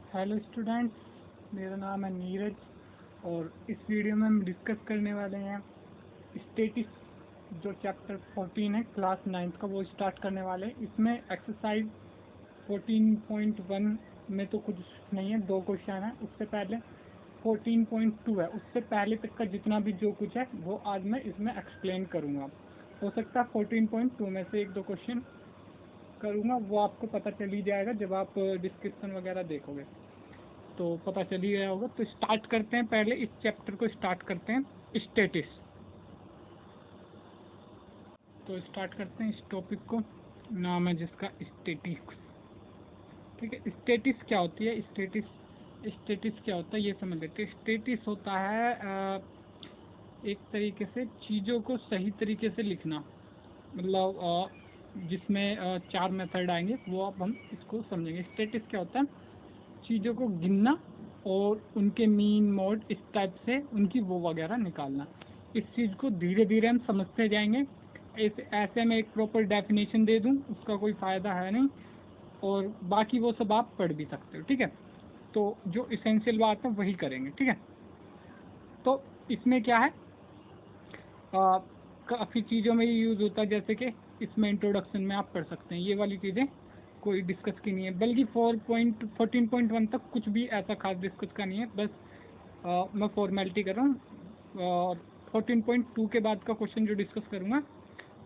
Hello students, मेरा नाम है नीरज और इस वीडियो में हम डिस्कस करने वाले हैं स्टैटिस्टिक्स जो चैप्टर 14 है क्लास 9th का, वो स्टार्ट करने वाले हैं। इसमें एक्सरसाइज 14.1 में तो कुछ नहीं है, 2 क्वेश्चन है। उससे पहले 14.2 है, उससे पहले तक का जितना भी जो कुछ है वो आज मैं इसमें एक्सप्लेन करूँगा। हो सकता है 14.2 में से 1-2 क्वेश्चन करूँगा, वो आपको पता चल ही जाएगा जब आप डिस्क्रिप्शन वगैरह देखोगे तो पता चल ही गया होगा। तो स्टार्ट करते हैं, पहले इस चैप्टर को स्टार्ट करते हैं स्टैटिस्टिक्स। तो स्टार्ट करते हैं इस टॉपिक को, नाम है जिसका स्टैटिस्टिक्स। ठीक है, स्टैटिस्टिक्स क्या होती है, स्टैटिस्टिक्स क्या होता है ये समझ लेते हैं। स्टैटिस्टिक्स होता है एक तरीके से चीज़ों को सही तरीके से लिखना, मतलब जिसमें 4 मेथड आएंगे, वो अब हम इसको समझेंगे। स्टैटिस्टिक्स क्या होता है, चीज़ों को गिनना और उनके मीन मोड इस टाइप से उनकी वो वगैरह निकालना। इस चीज़ को धीरे धीरे हम समझते जाएंगे। ऐसे में एक प्रॉपर डेफिनेशन दे दूं उसका कोई फ़ायदा है नहीं, और बाकी वो सब आप पढ़ भी सकते हो। ठीक है, तो जो इसेंशियल बात है वही करेंगे। ठीक है, तो इसमें क्या है, काफ़ी चीज़ों में ये यूज़ होता है, जैसे कि इसमें इंट्रोडक्शन में आप पढ़ सकते हैं। ये वाली चीज़ें कोई डिस्कस की नहीं है, बल्कि 14.1 तक कुछ भी ऐसा खास डिस्कस का नहीं है, बस मैं फॉर्मेलिटी कर रहा हूँ। और 14.2 के बाद का क्वेश्चन जो डिस्कस करूँगा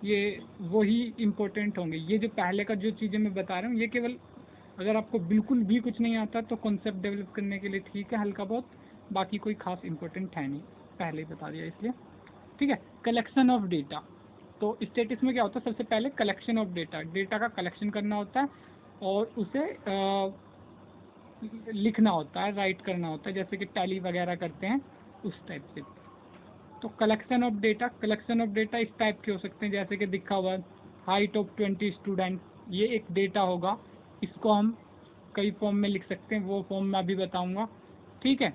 ये वही इम्पोर्टेंट होंगे। ये जो पहले का जो चीज़ें मैं बता रहा हूँ ये केवल अगर आपको बिल्कुल भी कुछ नहीं आता तो कॉन्सेप्ट डेवलप करने के लिए ठीक है, हल्का बहुत, बाकी कोई खास इम्पोर्टेंट है नहीं, पहले ही बता दिया इसलिए। ठीक है, कलेक्शन ऑफ डेटा। तो स्टैटिस्टिक्स में क्या होता है, सबसे पहले कलेक्शन ऑफ डेटा, डेटा का कलेक्शन करना होता है और उसे लिखना होता है, राइट करना होता है, जैसे कि टैली वगैरह करते हैं उस टाइप से। तो कलेक्शन ऑफ डेटा इस टाइप के हो सकते हैं, जैसे कि दिखा हुआ हाइट ऑफ 20 स्टूडेंट, ये एक डेटा होगा। इसको हम कई फॉर्म में लिख सकते हैं, वो फॉर्म मैं अभी बताऊंगा। ठीक है,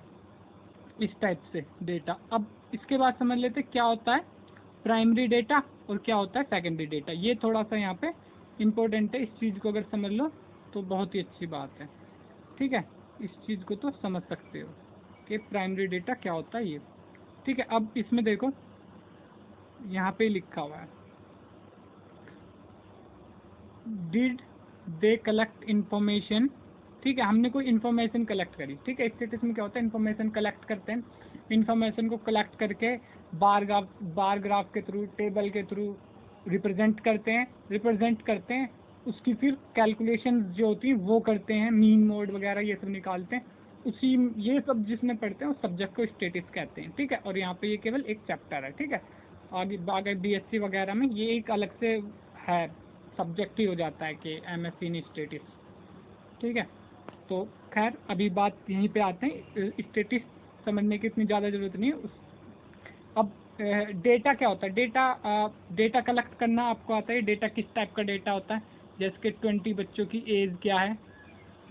इस टाइप से डेटा। अब इसके बाद समझ लेते क्या होता है प्राइमरी डेटा और क्या होता है सेकेंडरी डेटा। ये थोड़ा सा यहाँ पे इम्पोर्टेंट है, इस चीज़ को अगर समझ लो तो बहुत ही अच्छी बात है। ठीक है, इस चीज़ को तो समझ सकते हो कि प्राइमरी डेटा क्या होता है ये। ठीक है, अब इसमें देखो यहाँ पे लिखा हुआ है, डिड दे कलेक्ट इन्फॉर्मेशन। ठीक है, हमने कोई इन्फॉर्मेशन कलेक्ट करी। ठीक है, स्टैटिस्टिक्स में क्या होता है, इन्फॉर्मेशन कलेक्ट करते हैं, इन्फॉर्मेशन को कलेक्ट करके बार ग्राफ के थ्रू, टेबल के थ्रू रिप्रेजेंट करते हैं। उसकी फिर कैलकुलेशन जो होती है वो करते हैं, मीन मोड वगैरह ये सब निकालते हैं। उसी ये सब जिसमें पढ़ते हैं उस सब्जेक्ट को स्टैटिस्टिक्स कहते हैं। ठीक है, और यहाँ पे ये केवल एक चैप्टर है। ठीक है, आगे बीएससी वगैरह में ये एक अलग से है, सब्जेक्ट ही हो जाता है कि एमएससी इन स्टैटिस्टिक्स। ठीक है, तो खैर अभी बात यहीं पे आते हैं, स्टैटिस्टिक्स समझने की इतनी ज़्यादा ज़रूरत नहीं है। अब डेटा क्या होता है, डेटा कलेक्ट करना आपको आता है। डेटा किस टाइप का डेटा होता है, जैसे कि 20 बच्चों की एज क्या है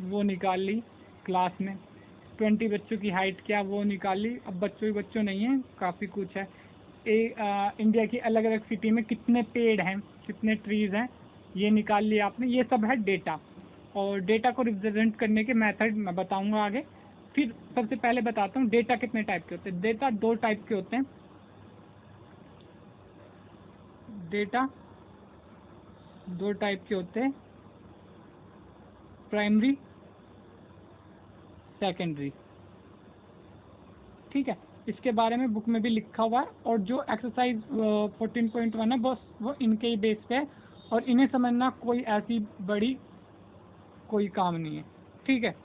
वो निकाल ली क्लास में, 20 बच्चों की हाइट क्या वो निकाल ली। अब बच्चों नहीं है, काफ़ी कुछ है। इंडिया की अलग अलग सिटी में कितने पेड़ हैं, कितने ट्रीज़ हैं, ये निकाल लिया आपने। ये सब है डेटा, और डेटा को रिप्रेजेंट करने के मेथड मैं बताऊंगा आगे। फिर सबसे पहले बताता हूँ डेटा कितने टाइप के होते हैं। डेटा 2 टाइप के होते हैं, डेटा 2 टाइप के होते हैं, प्राइमरी, सेकेंडरी। ठीक है, इसके बारे में बुक में भी लिखा हुआ है, और जो एक्सरसाइज 14.1 है बस वो इनके ही बेस पे है, और इन्हें समझना कोई ऐसी बड़ी कोई काम नहीं है। ठीक है,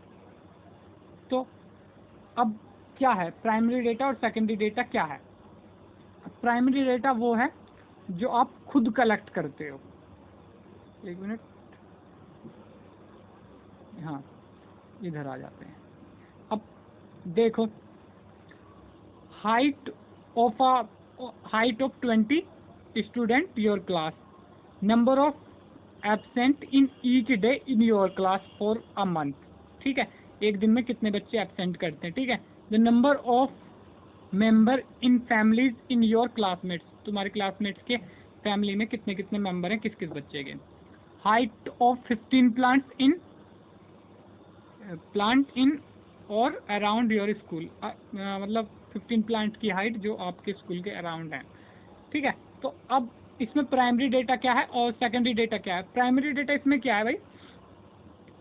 तो अब क्या है प्राइमरी डेटा और सेकेंडरी डेटा क्या है। प्राइमरी डेटा वो है जो आप खुद कलेक्ट करते हो। एक मिनट, हाँ इधर आ जाते हैं। अब देखो, height of 20 student your class, number of absent in each day in your class for a month. ठीक है, एक दिन में कितने बच्चे एब्सेंट करते हैं। ठीक है, the number of member in families in your classmates, तुम्हारे क्लासमेट्स के फैमिली में कितने कितने मेंबर हैं, किस किस बच्चे के। Height of 15 plants in plant in और अराउंड योर स्कूल, मतलब 15 प्लांट की हाइट जो आपके स्कूल के अराउंड है, ठीक है। तो अब इसमें प्राइमरी डेटा क्या है और सेकेंडरी डेटा क्या है। प्राइमरी डेटा इसमें क्या है भाई,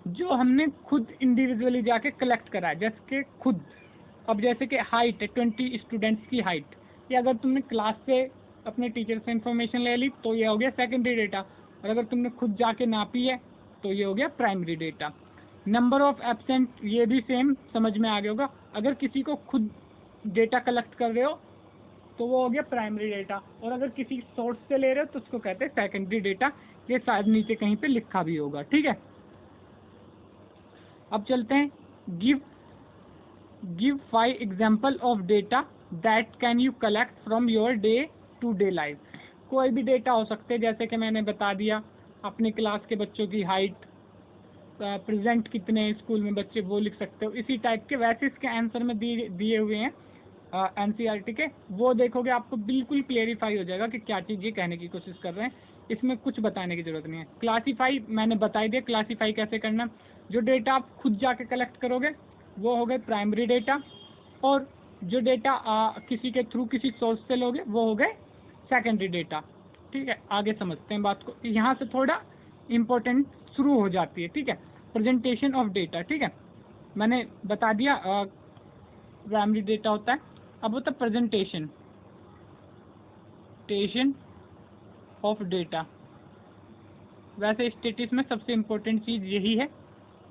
जो हमने खुद इंडिविजुअली जाके कलेक्ट करा है, जैसे कि खुद, अब जैसे कि हाइट है 20 स्टूडेंट्स की हाइट, ये अगर तुमने क्लास से अपने टीचर से इंफॉर्मेशन ले ली तो ये हो गया सेकेंडरी डेटा, और अगर तुमने खुद जाके नापी है तो ये हो गया primary data. Number of absent, ये भी सेम समझ में आ गया होगा, अगर किसी को खुद डेटा कलेक्ट कर रहे हो तो वो हो गया प्राइमरी डेटा, और अगर किसी सोर्स से ले रहे हो तो उसको कहते हैं सेकेंडरी डेटा। ये शायद नीचे कहीं पे लिखा भी होगा, ठीक है। अब चलते हैं, give 5 example of data that can you collect from your day to day life. कोई भी डेटा हो सकते हैं, जैसे कि मैंने बता दिया अपनी क्लास के बच्चों की हाइट, प्रेजेंट कितने स्कूल में बच्चे, वो लिख सकते हो इसी टाइप के। वैसे इसके आंसर में दिए हुए हैं एनसीईआरटी के, वो देखोगे आपको बिल्कुल क्लेरिफाई हो जाएगा कि क्या चीज़ ये कहने की कोशिश कर रहे हैं, इसमें कुछ बताने की जरूरत नहीं है। क्लासीफाई मैंने बता दिया, क्लासीफाई कैसे करना। जो डेटा आप खुद जाके कलेक्ट करोगे वो हो गए प्राइमरी डेटा, और जो डेटा किसी के थ्रू किसी सोर्स से लोगे वो हो गए सेकेंडरी डेटा, ठीक है। आगे समझते हैं बात को, यहाँ से थोड़ा इम्पोर्टेंट शुरू हो जाती है, ठीक है। प्रेजेंटेशन ऑफ डेटा, ठीक है, मैंने बता दिया प्राइमरी डेटा होता है। अब होता है प्रेजेंटेशन ऑफ डेटा। वैसे स्टैटिस्टिक्स में सबसे इम्पोर्टेंट चीज़ यही है,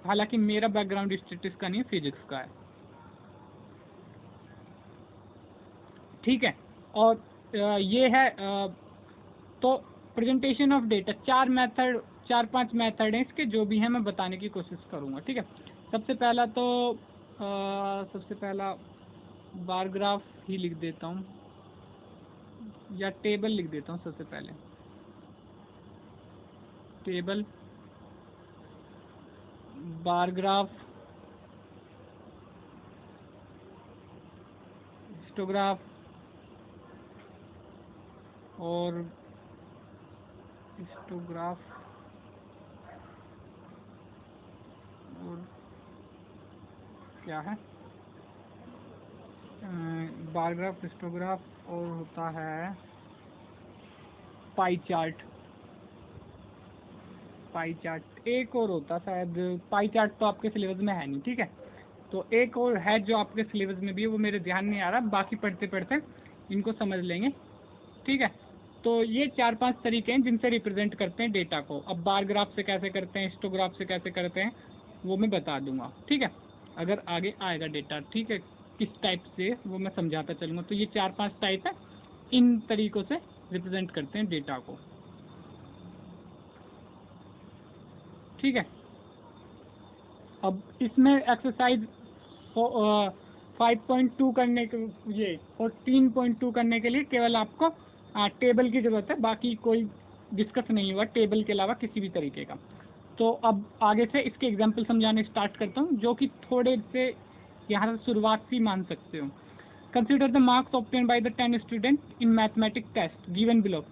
हालांकि मेरा बैकग्राउंड स्टैटिस्टिक्स का नहीं, फिजिक्स का है, ठीक है। और ये है तो प्रेजेंटेशन ऑफ डेटा, 4-5 मेथड हैं इसके, जो भी हैं मैं बताने की कोशिश करूँगा, ठीक है। सबसे पहला तो सबसे पहला बार ग्राफ ही लिख देता हूँ, या टेबल लिख देता हूँ। सबसे पहले टेबल, बार ग्राफ, हिस्टोग्राफ और हिस्टोग्राफ और क्या है, बार ग्राफ, हिस्टोग्राफ और होता है पाई चार्ट। पाई चार्ट एक और होता शायद, पाई चार्ट तो आपके सिलेबस में है नहीं, ठीक है। तो एक और है जो आपके सिलेबस में भी है, वो मेरे ध्यान नहीं आ रहा, बाकी पढ़ते पढ़ते इनको समझ लेंगे, ठीक है। तो ये 4-5 तरीके हैं जिनसे रिप्रेजेंट करते हैं डेटा को। अब बार ग्राफ से कैसे करते हैं, हिस्टोग्राफ से कैसे करते हैं, वो मैं बता दूंगा, ठीक है, अगर आगे आएगा डेटा, ठीक है, किस टाइप से वो मैं समझाता चलूँगा। तो ये 4-5 टाइप है, इन तरीकों से रिप्रेजेंट करते हैं डेटा को, ठीक है। अब इसमें एक्सरसाइज 5.2 करने के, ये 14.2 करने के लिए केवल आपको टेबल की ज़रूरत है, बाकी कोई डिस्कस नहीं हुआ टेबल के अलावा किसी भी तरीके का। तो अब आगे से इसके एग्जाम्पल समझाने स्टार्ट करता हूँ, जो कि थोड़े से यहाँ से शुरुआत से मान सकते हो। Consider the marks obtain by the 10 student in mathematics test given below,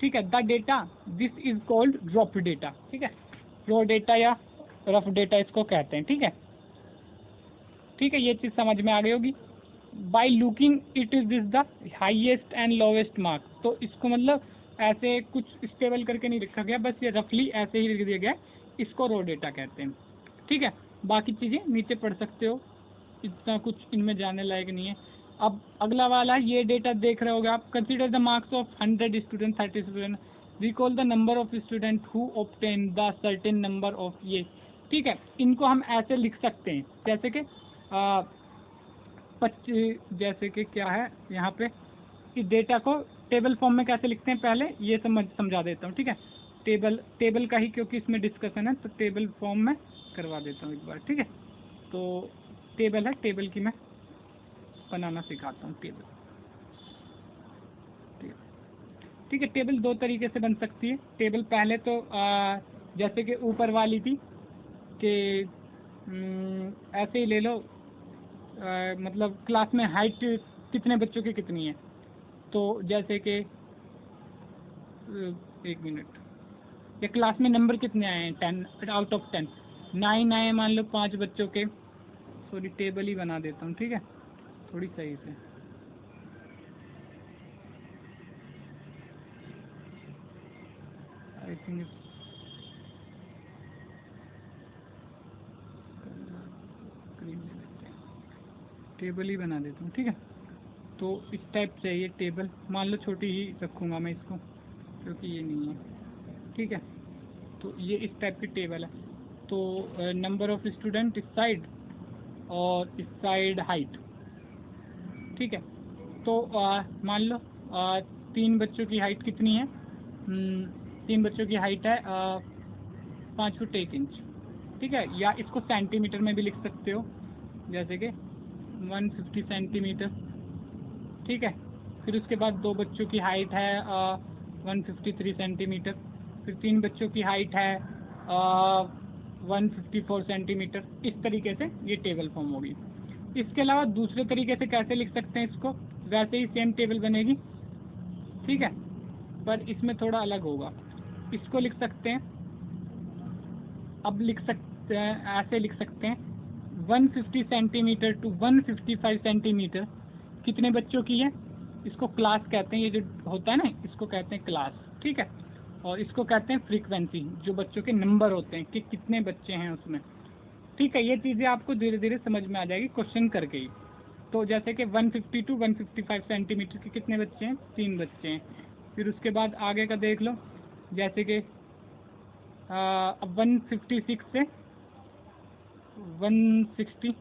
ठीक है। The data, this is called raw data, ठीक है, रॉ डेटा या रफ डेटा इसको कहते हैं, ठीक है, ठीक है। ये चीज़ समझ में आ गई होगी। By looking it is this the highest and lowest marks, तो इसको मतलब ऐसे कुछ स्टेबल करके नहीं लिखा गया, बस ये रफली ऐसे ही लिख दिया गया, इसको रॉ डेटा कहते हैं, ठीक है। बाकी चीज़ें नीचे पढ़ सकते हो, इतना कुछ इनमें जाने लायक नहीं है। अब अगला वाला ये डेटा देख रहे होगे आप, consider the marks of 100 student, 30 student, recall the number of student who obtain the certain number of, ये ठीक है। इनको हम ऐसे लिख सकते हैं जैसे कि 25, जैसे कि क्या है यहाँ पे, इस डेटा को टेबल फॉर्म में कैसे लिखते हैं पहले ये समझा देता हूँ, ठीक है। टेबल का ही क्योंकि इसमें डिस्कशन है, तो टेबल फॉर्म में करवा देता हूँ एक बार, ठीक है। तो टेबल है, टेबल की मैं बनाना सिखाता हूँ, टेबल, ठीक है। टेबल 2 तरीके से बन सकती है। टेबल पहले तो जैसे कि ऊपर वाली थी कि ऐसे ही ले लो, मतलब क्लास में हाइट कितने बच्चों की कितनी है, तो जैसे कि 1 मिनट, ये क्लास में नंबर कितने आए हैं, 10 आउट ऑफ 10, 9 आए मान लो 5 बच्चों के, सॉरी टेबल ही बना देता हूँ, ठीक है, थोड़ी सही से। आई थिंक टेबल ही बना देता हूँ, ठीक है। तो इस टाइप से ये टेबल मान लो छोटी ही रखूँगा मैं इसको, क्योंकि ये नहीं है, ठीक है। तो ये इस टाइप की टेबल है। तो नंबर ऑफ स्टूडेंट इस साइड और इस साइड हाइट, ठीक है। तो मान लो 3 बच्चों की हाइट कितनी है, 3 बच्चों की हाइट है 5 फुट 1 इंच, ठीक है। या इसको सेंटीमीटर में भी लिख सकते हो, जैसे कि 150 सेंटीमीटर, ठीक है। फिर उसके बाद 2 बच्चों की हाइट है 153 सेंटीमीटर, फिर 3 बच्चों की हाइट है 154 सेंटीमीटर। इस तरीके से ये टेबल फॉर्म होगी। इसके अलावा दूसरे तरीके से कैसे लिख सकते हैं इसको, वैसे ही सेम टेबल बनेगी, ठीक है, पर इसमें थोड़ा अलग होगा। इसको लिख सकते हैं, अब लिख सकते हैं, ऐसे लिख सकते हैं 150 सेंटीमीटर टू 155 सेंटीमीटर कितने बच्चों की है, इसको क्लास कहते हैं। ये जो होता है ना, इसको कहते हैं क्लास, ठीक है। और इसको कहते हैं फ्रीक्वेंसी, जो बच्चों के नंबर होते हैं कि कितने बच्चे हैं उसमें, ठीक है। ये चीज़ें आपको धीरे धीरे समझ में आ जाएगी क्वेश्चन करके ही। तो जैसे कि 150 टू 155 सेंटीमीटर के कितने बच्चे हैं, 3 बच्चे हैं। फिर उसके बाद आगे का देख लो, जैसे कि अब 156 से 160,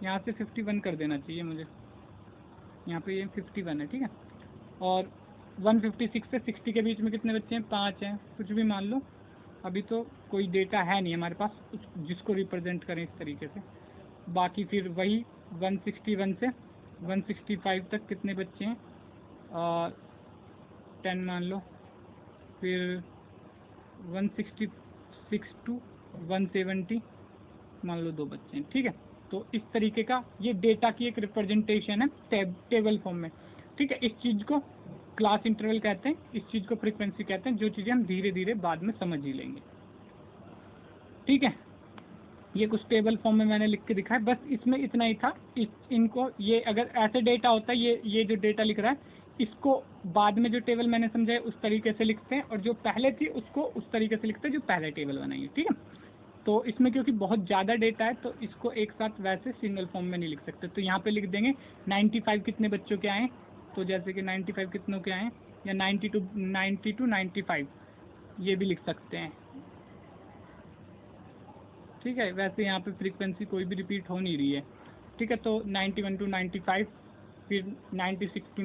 यहाँ से 51 कर देना चाहिए मुझे, यहाँ पे ये 51 है, ठीक है। और 156 से 60 के बीच में कितने बच्चे हैं, 5 हैं, कुछ भी मान लो। अभी तो कोई डेटा है नहीं हमारे पास जिसको रिप्रेजेंट करें इस तरीके से। बाकी फिर वही 161 से 165 तक कितने बच्चे हैं, 10 मान लो। फिर 166 टू 170 मान लो 2 बच्चे हैं, ठीक है। तो इस तरीके का ये डेटा की एक रिप्रेजेंटेशन है टेबल फॉर्म में, ठीक है। इस चीज़ को क्लास इंटरवल कहते हैं, इस चीज़ को फ्रीक्वेंसी कहते हैं, जो चीज़ें हम धीरे धीरे बाद में समझ ही लेंगे, ठीक है। ये कुछ टेबल फॉर्म में मैंने लिख के दिखा है, बस इसमें इतना ही था। इनको ये अगर ऐसे डेटा होता है, ये जो डेटा लिख रहा है, इसको बाद में जो टेबल मैंने समझाया उस तरीके से लिखते हैं, और जो पहले थी उसको उस तरीके से लिखते हैं जो पहले टेबल बनाई है, ठीक है। तो इसमें क्योंकि बहुत ज़्यादा डेटा है, तो इसको एक साथ वैसे सिंगल फॉर्म में नहीं लिख सकते। तो यहाँ पे लिख देंगे 95 कितने बच्चों के आए, तो जैसे कि 95 कितनों के आए, या 90 टू 95 ये भी लिख सकते हैं, ठीक है। वैसे यहाँ पे फ्रीक्वेंसी कोई भी रिपीट हो नहीं रही है, ठीक है। तो 91 टू 95, फिर 96 टू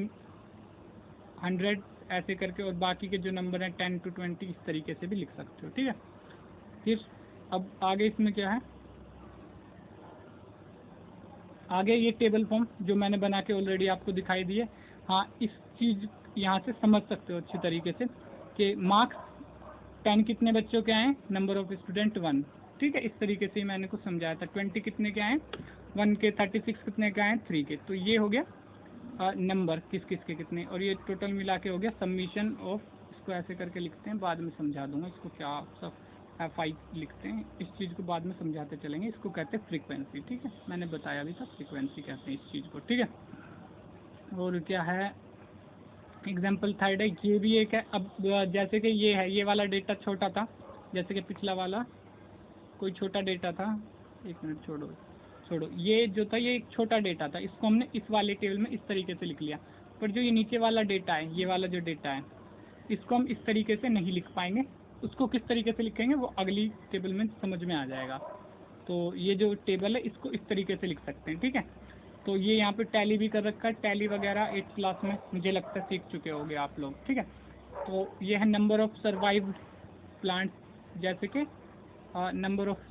100 ऐसे करके, और बाकी के जो नंबर हैं 10 टू 20 इस तरीके से भी लिख सकते हो, ठीक है। फिर अब आगे इसमें क्या है, आगे ये टेबल फॉर्म जो मैंने बना के ऑलरेडी आपको दिखाई दिए। हाँ, इस चीज़ यहाँ से समझ सकते हो अच्छी तरीके से कि मार्क्स 10 कितने बच्चों के आए, नंबर ऑफ स्टूडेंट 1, ठीक है। इस तरीके से मैंने कुछ समझाया था। 20 कितने के आए, 1 के। 36 कितने के आए, 3 के। तो ये हो गया नंबर किस किस के कितने, और ये टोटल मिला के हो गया समीशन ऑफ, इसको ऐसे करके लिखते हैं, बाद में समझा दूंगा इसको क्या सब F5 लिखते हैं, इस चीज़ को बाद में समझाते चलेंगे। इसको कहते हैं फ्रीक्वेंसी, ठीक है, मैंने बताया भी था, फ्रीक्वेंसी कहते हैं इस चीज़ को, ठीक है। और क्या है, एग्जाम्पल थर्ड है, ये भी एक है। अब जैसे कि ये है, ये वाला डेटा छोटा था, जैसे कि पिछला वाला कोई छोटा डेटा था, 1 मिनट छोड़ो, ये जो था ये एक छोटा डेटा था, इसको हमने इस वाले टेबल में इस तरीके से लिख लिया। पर जो ये नीचे वाला डेटा है, ये वाला जो डेटा है, इसको हम इस तरीके से नहीं लिख पाएंगे। उसको किस तरीके से लिखेंगे वो अगली टेबल में समझ में आ जाएगा। तो ये जो टेबल है इसको इस तरीके से लिख सकते हैं, ठीक है। तो ये यहाँ पे टैली भी कर रखा है, टैली वगैरह 8th क्लास में मुझे लगता है सीख चुके होंगे आप लोग, ठीक है। तो ये है नंबर ऑफ सर्वाइव प्लांट, जैसे कि नंबर ऑफ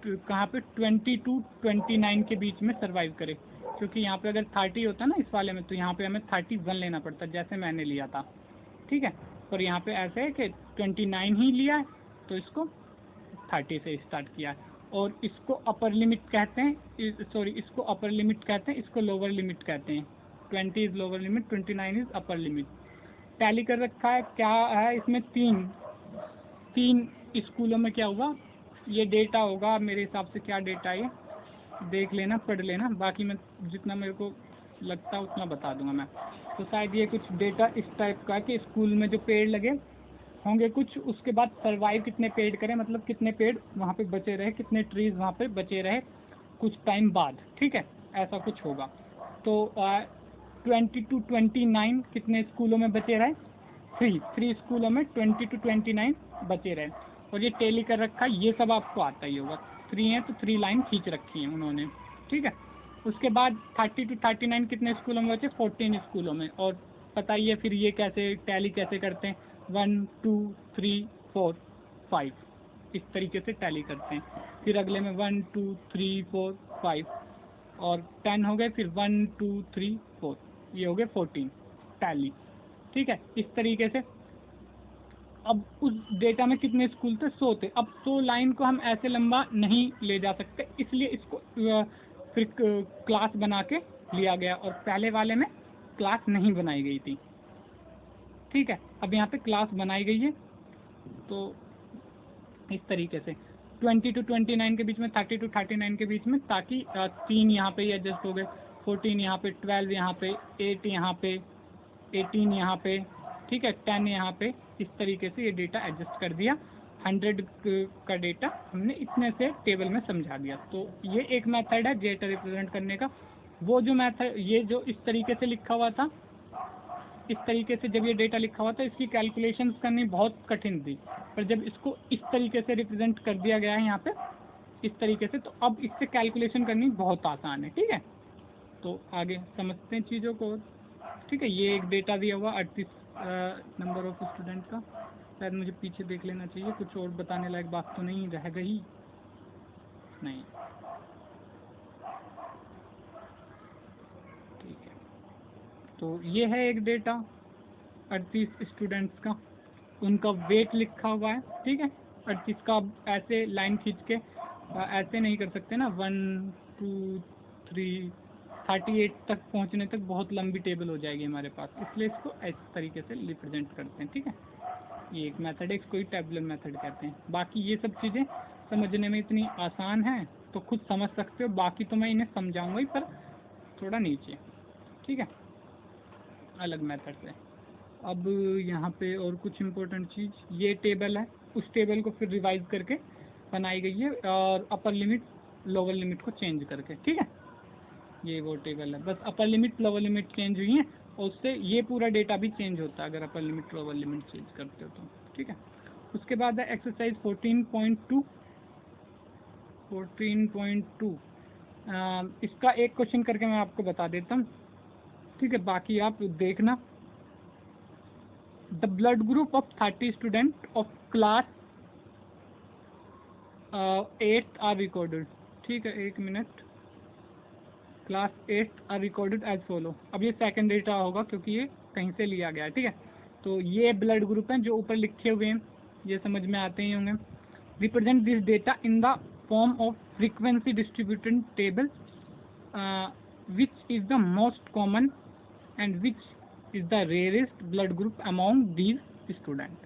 कहाँ पे 20 टू 29 के बीच में सर्वाइव करे, क्योंकि यहाँ पे अगर 30 होता ना इस वाले में, तो यहाँ पे हमें 31 लेना पड़ता, जैसे मैंने लिया था, ठीक है। पर यहाँ पे ऐसे है कि 29 ही लिया है, तो इसको 30 से स्टार्ट किया है। और इसको अपर लिमिट कहते हैं, सॉरी इसको अपर लिमिट कहते हैं, इसको लोअर लिमिट कहते हैं। 20 is lower limit, 29 is upper limit. Tally कर रखा है, क्या है इसमें, तीन स्कूलों में क्या हुआ, ये डेटा होगा मेरे हिसाब से, क्या डेटा है ये देख लेना, पढ़ लेना, बाकी मैं जितना मेरे को लगता है उतना बता दूंगा मैं। तो शायद ये कुछ डेटा इस टाइप का कि स्कूल में जो पेड़ लगे होंगे कुछ, उसके बाद सर्वाइव कितने पेड़ करें, मतलब कितने पेड़ वहाँ पे बचे रहे, कितने ट्रीज वहाँ पे बचे रहे कुछ टाइम बाद, ठीक है, ऐसा कुछ होगा। तो 20 to 29 कितने स्कूलों में बचे रहे, 3 स्कूलों में 20 to 29 बचे रहे, और ये टेली कर रखा है, ये सब आपको आता ही होगा। 3 है तो 3 लाइन खींच रखी है उन्होंने, ठीक है। उसके बाद 30 to 39 कितने स्कूलों में बचे, 14 स्कूलों में। और बताइए फिर ये कैसे टैली कैसे करते हैं, 1 2 3 4 5 इस तरीके से टैली करते हैं। फिर अगले में 1 2 3 4 5 और 10 हो गए, फिर 1 2 3 4 ये हो गए 14 टैली, ठीक है। इस तरीके से अब उस डेटा में कितने स्कूल थे, 100 थे। अब 100 लाइन को हम ऐसे लंबा नहीं ले जा सकते, इसलिए इसको फिर क्लास बना के लिया गया, और पहले वाले में क्लास नहीं बनाई गई थी, ठीक है। अब यहाँ पे क्लास बनाई गई है, तो इस तरीके से 20 to 29 के बीच में, 30 to 39 के बीच में, ताकि 3 यहाँ पे एडजस्ट हो गए, 14 यहाँ पे, 12 यहाँ पे, 8 यहाँ पे, 18 यहाँ पे, ठीक है, 10 यहाँ पे। इस तरीके से ये डेटा एडजस्ट कर दिया। 100 का डेटा हमने इतने से टेबल में समझा दिया। तो ये एक मेथड है डेटा रिप्रेजेंट करने का। वो जो मेथड, ये जो इस तरीके से लिखा हुआ था, इस तरीके से जब ये डेटा लिखा हुआ था, इसकी कैलकुलेशंस करनी बहुत कठिन थी, पर जब इसको इस तरीके से रिप्रेजेंट कर दिया गया है यहाँ पे इस तरीके से, तो अब इससे कैलकुलेशन करनी बहुत आसान है, ठीक है। तो आगे समझते हैं चीज़ों को, ठीक है। ये एक डेटा दिया हुआ 38 नंबर ऑफ स्टूडेंट का। शायद मुझे पीछे देख लेना चाहिए, कुछ और बताने लायक बात तो नहीं रह गई, नहीं, ठीक है। तो ये है एक डेटा 38 स्टूडेंट्स का, उनका वेट लिखा हुआ है, ठीक है। 38 का ऐसे लाइन खींच के ऐसे नहीं कर सकते ना, 1 2 3 38 तक पहुंचने तक बहुत लंबी टेबल हो जाएगी हमारे पास, इसलिए इसको इस तरीके से रिप्रेजेंट करते हैं, ठीक है। ये एक मेथड है, इसको ही टेबुलर मेथड कहते हैं। बाकी ये सब चीज़ें समझने में इतनी आसान है तो खुद समझ सकते हो, बाकी तो मैं इन्हें समझाऊंगा ही, पर थोड़ा नीचे, ठीक है, अलग मेथड से। अब यहाँ पे और कुछ इम्पोर्टेंट चीज़, ये टेबल है, उस टेबल को फिर रिवाइज करके बनाई गई है, और अपर लिमिट लोअर लिमिट को चेंज करके, ठीक है। ये वो टेबल है, बस upper limit lower limit change हुई है, और उससे ये पूरा डेटा भी चेंज होता है अगर upper limit lower limit change करते हो तो, ठीक है। उसके बाद है एक्सरसाइज 14.2। 14.2 इसका एक क्वेश्चन करके मैं आपको बता देता हूँ, ठीक है, बाकी आप देखना। The blood group of 30 students of class 8 are recorded, ठीक है, एक मिनट। Class 8 are recorded as follow. अब ये सेकंड डेटा होगा क्योंकि ये कहीं से लिया गया है, ठीक है। तो ये ब्लड ग्रुप हैं जो ऊपर लिखे हुए हैं, ये समझ में आते ही होंगे। Represent this data in the form of frequency distributed table which is the most common and which is the rarest blood group among these student,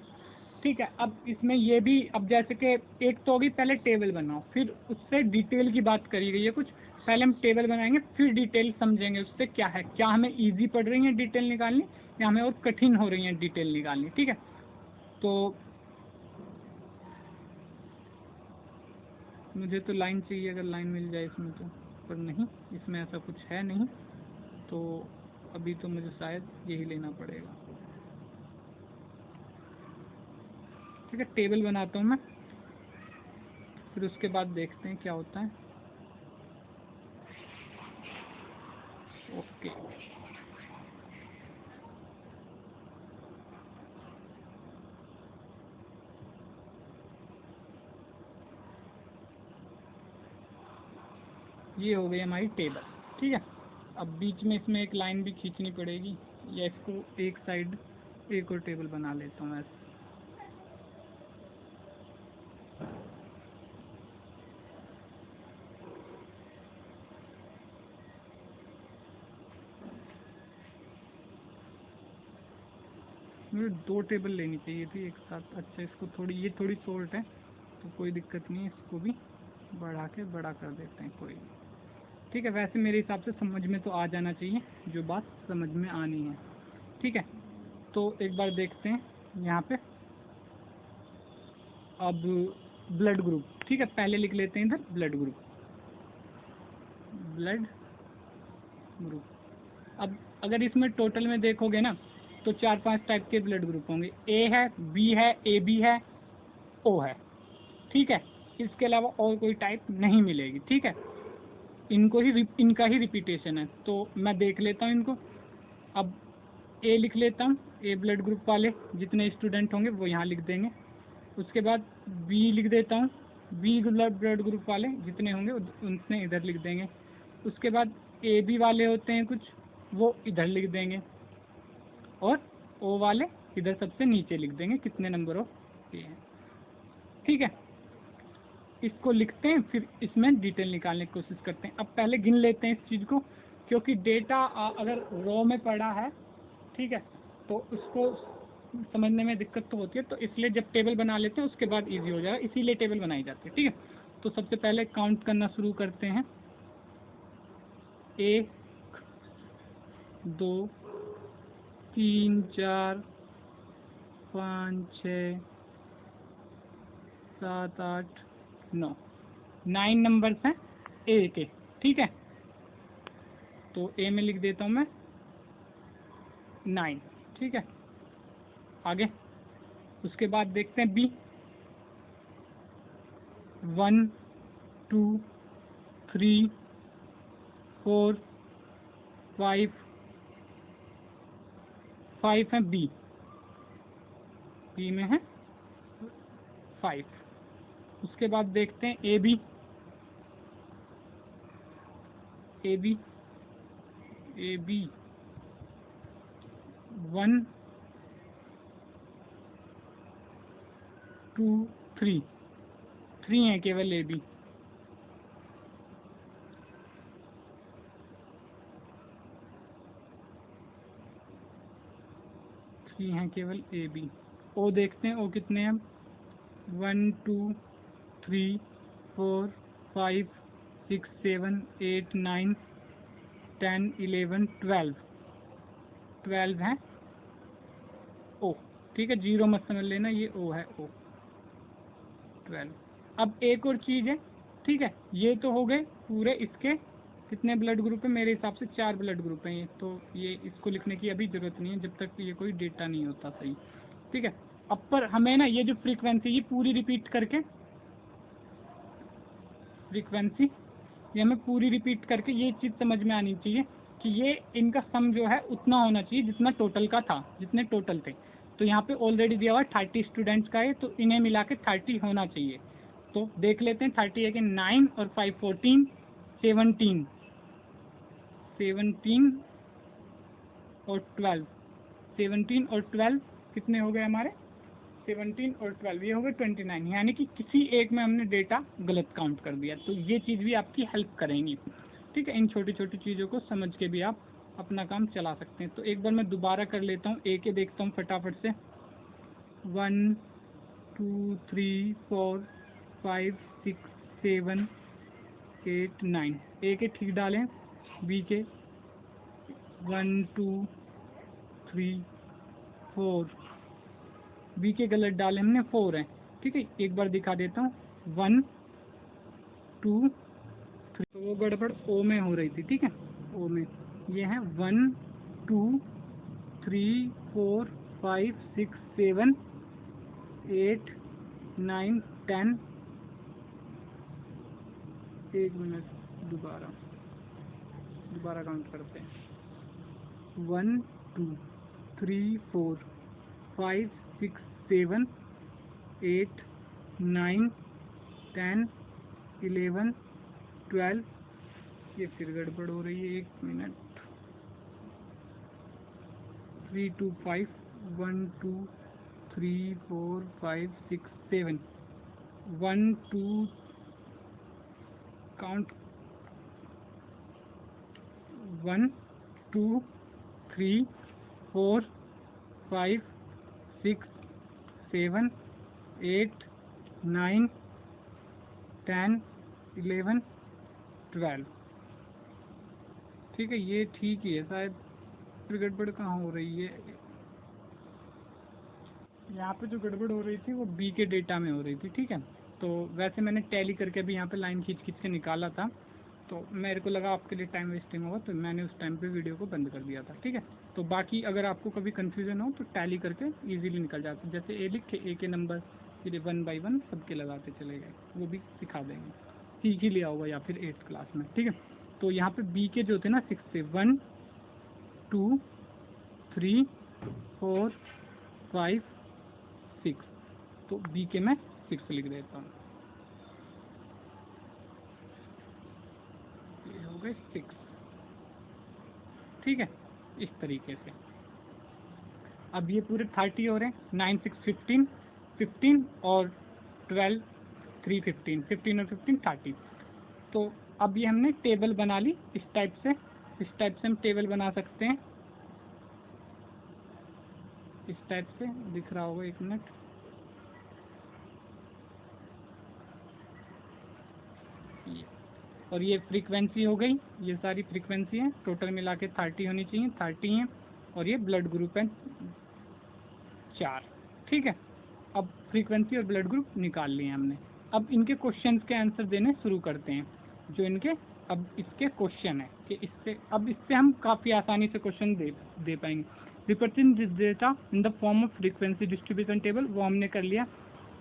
ठीक है। अब इसमें ये भी, अब जैसे कि एक तो होगी पहले टेबल बनाओ, फिर उससे डिटेल की बात करी गई है कुछ, पहले हम टेबल बनाएंगे फिर डिटेल समझेंगे उससे क्या है, क्या हमें इजी पड़ रही है डिटेल निकालनी या हमें और कठिन हो रही है डिटेल निकालनी, ठीक है। तो मुझे तो लाइन चाहिए, अगर लाइन मिल जाए इसमें तो, पर नहीं, इसमें ऐसा कुछ है नहीं, तो अभी तो मुझे शायद यही लेना पड़ेगा, ठीक है। टेबल बनाता हूँ मैं, फिर उसके बाद देखते हैं क्या होता है। ओके, ये हो गई हमारी टेबल, ठीक है। अब बीच में इसमें एक लाइन भी खींचनी पड़ेगी, या इसको एक साइड एक और टेबल बना लेता हूँ ऐसे। मुझे 2 टेबल लेनी चाहिए थी एक साथ। अच्छा, इसको थोड़ी, ये थोड़ी शॉर्ट है, तो कोई दिक्कत नहीं है, इसको भी बढ़ा के बड़ा कर देते हैं, कोई नहीं। ठीक है, वैसे मेरे हिसाब से समझ में तो आ जाना चाहिए जो बात समझ में आनी है। ठीक है, तो एक बार देखते हैं यहाँ पे। अब ब्लड ग्रुप, ठीक है, पहले लिख लेते हैं इधर ब्लड ग्रुप, ब्लड ग्रुप। अब अगर इसमें टोटल में देखोगे ना तो 4-5 टाइप के ब्लड ग्रुप होंगे। ए है, बी है, ए बी है, ओ है। ठीक है, इसके अलावा और कोई टाइप नहीं मिलेगी। ठीक है, इनका ही रिपीटेशन है। तो मैं देख लेता हूँ इनको। अब ए लिख लेता हूँ, ए ब्लड ग्रुप वाले जितने स्टूडेंट होंगे वो यहाँ लिख देंगे। उसके बाद बी लिख देता हूँ, बी ब्लड ग्रुप वाले जितने होंगे उतने इधर लिख देंगे। उसके बाद ए बी वाले होते हैं कुछ, वो इधर लिख देंगे, और ओ वाले इधर सबसे नीचे लिख देंगे कितने नंबर ऑफ ए हैं। ठीक है, इसको लिखते हैं, फिर इसमें डिटेल निकालने की कोशिश करते हैं। अब पहले गिन लेते हैं इस चीज़ को, क्योंकि डेटा अगर रो में पड़ा है, ठीक है, तो उसको समझने में दिक्कत तो होती है। तो इसलिए जब टेबल बना लेते हैं उसके बाद इजी हो जाएगा, इसीलिए टेबल बनाई जाती है। ठीक है, तो सबसे पहले काउंट करना शुरू करते हैं। 1 2 3 4 5 6 7 8 9 9 नंबर्स हैं ए के। ठीक है, तो ए में लिख देता हूँ मैं 9। ठीक है, आगे उसके बाद देखते हैं बी। 1 2 3 4 5 5 है बी, बी में है 5। उसके बाद देखते हैं A B, A B A B 1 2 3 3 है केवल ए बी। हैं केवल ए बी। ओ देखते हैं, ओ कितने हैं? 1 2 3 4 5 6 7 8 9 10 11 12 12 हैं ओ। ठीक है, जीरो मत समझ लेना, ये ओ है, ओ 12। अब एक और चीज़ है, ठीक है, ये तो हो गए पूरे इसके कितने ब्लड ग्रुप है, मेरे हिसाब से 4 ब्लड ग्रुप हैं ये, तो ये इसको लिखने की अभी ज़रूरत नहीं है जब तक ये कोई डेटा नहीं होता सही। ठीक है, अब पर हमें ना ये जो फ्रीक्वेंसी ये पूरी रिपीट करके, फ्रीक्वेंसी ये हमें पूरी रिपीट करके ये चीज़ समझ में आनी चाहिए कि ये इनका सम जो है उतना होना चाहिए जितना टोटल का था, जितने टोटल थे। तो यहाँ पे ऑलरेडी दिया हुआ है 30 स्टूडेंट्स का है, तो इन्हें मिला के 30 होना चाहिए। तो देख लेते हैं, 30 है कि 9 और 5 14 17 17 और 12 17 और 12 कितने हो गए हमारे? 17 और 12 ये हो गए 29, यानी कि किसी एक में हमने डेटा गलत काउंट कर दिया। तो ये चीज़ भी आपकी हेल्प करेंगी। ठीक है, इन छोटी छोटी चीज़ों को समझ के भी आप अपना काम चला सकते हैं। तो एक बार मैं दोबारा कर लेता हूँ, ए के देखता हूँ फटाफट से। 1 2 3 4 5 6 7 8 9 ए के ठीक डालें, बी के 1 2 3 4, बी के गलत डाले हमने, 4 है। ठीक है, एक बार दिखा देता हूँ, 1 2 3, तो वो गड़बड़ ओ में हो रही थी। ठीक है, ओ में ये है 1 2 3 4 5 6 7 8 9 10। एक मिनट, दोबारा काउंट करते हैं। 1 2 3 4 5 6 7 8 9 10 11 12। ये फिर गड़बड़ हो रही है, एक मिनट। 3 2 5 1 2 3 4 5 6 7 1 2 काउंट 1 2 3 4 5 6 7 8 9 10, 11, 12। ठीक है, ये ठीक ही है शायद, फिर गड़बड़ कहाँ हो रही है? यहाँ पे जो गड़बड़ हो रही थी वो बी के डेटा में हो रही थी। ठीक है, तो वैसे मैंने टैली करके भी यहाँ पे लाइन खींच खींच के निकाला था, तो मेरे को लगा आपके लिए टाइम वेस्टिंग होगा, तो मैंने उस टाइम पे वीडियो को बंद कर दिया था। ठीक है, तो बाकी अगर आपको कभी कन्फ्यूज़न हो तो टैली करके ईजिली निकल जाते, जैसे ए लिख के ए के नंबर फिर 1 by 1 सबके लगाते चले गए, वो भी सिखा देंगे, सीख ही लिया होगा या फिर 8th क्लास में। ठीक है, तो यहाँ पे बी के जो थे ना 6 से 1, 2, 3, 4, 5, 6, तो बी के मैं 6 लिख देता हूँ, ये हो गए 6। ठीक है, इस तरीके से। अब ये पूरे 30 हो रहे हैं, 9, 6, 15, 15 और 12, 3, 15, 15 और 15, 30। तो अब ये हमने टेबल बना ली इस टाइप से हम टेबल बना सकते हैं, इस टाइप से दिख रहा होगा, 1 मिनट। और ये फ्रीक्वेंसी हो गई, ये सारी फ्रीक्वेंसी है, टोटल मिला के 30 होनी चाहिए, 30 है, और ये ब्लड ग्रुप है 4। ठीक है, अब फ्रीक्वेंसी और ब्लड ग्रुप निकाल लिए हमने। अब इनके क्वेश्चंस के आंसर देने शुरू करते हैं, जो इनके अब इसके क्वेश्चन है कि इससे हम काफ़ी आसानी से क्वेश्चन दे पाएंगे। Represent this data in the form of frequency distribution table, वो हमने कर लिया।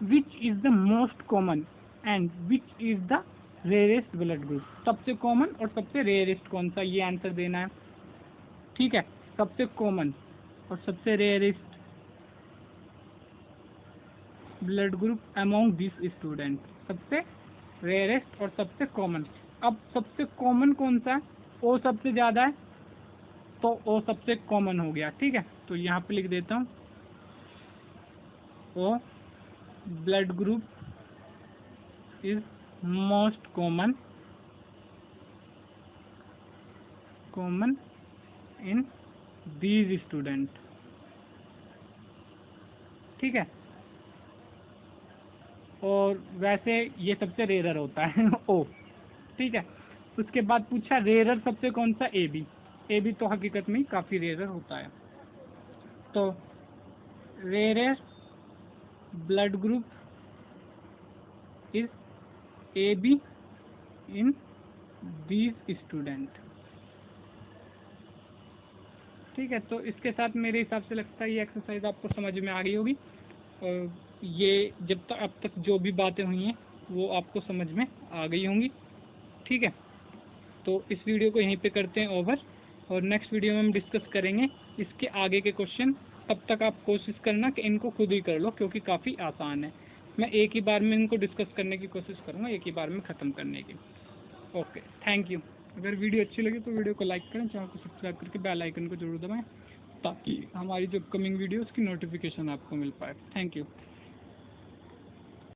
Which is the most common and which is the rarest blood group, सबसे कॉमन और सबसे रेयरेस्ट कौन सा, ये आंसर देना है। ठीक है, सबसे कॉमन और सबसे rarest blood group among this student, सबसे रेयरेस्ट और सबसे कॉमन। अब सबसे कॉमन कौन सा है? ओ सबसे ज़्यादा है, तो ओ सबसे कॉमन हो गया। ठीक है, तो यहाँ पे लिख देता हूँ O blood group is most common in these student. ठीक है, और वैसे ये सबसे रेयर होता है ओ। ठीक है, उसके बाद पूछा रेयर सबसे कौन सा, ए बी तो हकीकत में काफ़ी रेयर होता है। तो rarest blood group is A be in these student. ठीक है, तो इसके साथ मेरे हिसाब से लगता है ये एक्सरसाइज आपको समझ में आ गई होगी, और ये जब तक अब तक जो भी बातें हुई हैं वो आपको समझ में आ गई होंगी। ठीक है, तो इस वीडियो को यहीं पे करते हैं ओवर, और नेक्स्ट वीडियो में हम डिस्कस करेंगे इसके आगे के क्वेश्चन। तब तक आप कोशिश करना कि इनको खुद ही कर लो, क्योंकि काफ़ी आसान है। मैं एक ही बार में इनको डिस्कस करने की कोशिश करूँगा, एक ही बार में ख़त्म करने की। Okay, thank you. अगर वीडियो अच्छी लगे तो वीडियो को लाइक करें, चैनल को सब्सक्राइब करके बेल आइकन को जरूर दबाएं, ताकि हमारी जो अपकमिंग वीडियो उसकी नोटिफिकेशन आपको मिल पाए। Thank you.